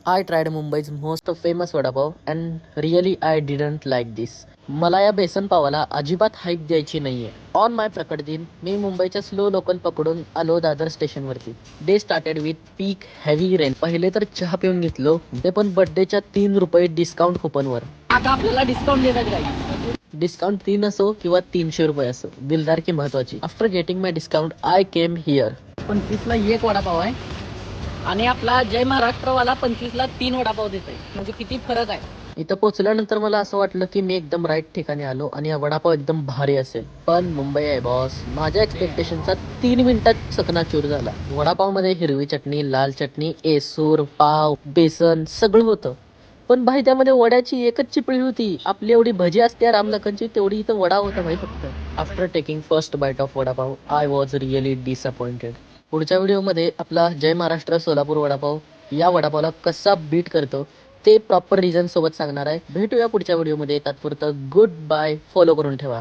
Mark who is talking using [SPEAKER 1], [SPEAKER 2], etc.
[SPEAKER 1] I tried Mumbai's most famous vada pav and really I didn't like this. मला या बेसन पावाला अजिबात hype द्यायची नाहीये. ऑन माय प्रकट दिन मी मुंबईच्या स्लो लोकल पकडून आलो दादर स्टेशनवरती. Day started with peak heavy rain. पहिले तर चहा पिऊन घेतलो, ते पण बर्थडेच्या ₹3 डिस्काउंट कुपनवर. आता आपल्याला डिस्काउंट देण्यात राहील. डिस्काउंट 3 असो किंवा ₹300 असो, दिलदारकी महत्वाची. After getting my discount I came here. 25ला एक वडापाव आहे आणि आपला जय महाराष्ट्रवाला 25ला 3 वडापाव देत आहे. म्हणजे किती फरक आहे. इथं पोहोचल्यानंतर मला असं वाटलं की मी एकदम राईट ठिकाणी आलो आणि हा वडापाव एकदम भारी असेल. पण मुंबई आहे बॉस. माझ्या एक्सपेक्टेशनचा 3 मिनिटात चकनाचूर झाला. वडापाव मध्ये हिरवी चटणी, लाल चटणी, एसूर, पाव, बेसन सगळं होतं. पण भाई त्यामध्ये वड्याची एकच चिपळी होती. आपली एवढी भजी असते रामलखनची, तेवढी इथं वडा होता भाई फक्त. After taking first bite of vada pav I was really disappointed. पुढच्या व्हिडिओमध्ये आपला जय महाराष्ट्र सोलापूर वडापाव या वडापावला कसा बीट करतो ते प्रॉपर रिझन सोबत सांगणार आहे. भेटूया पुढच्या व्हिडिओमध्ये. तात्पुरतं गुड बाय. फॉलो करून ठेवा.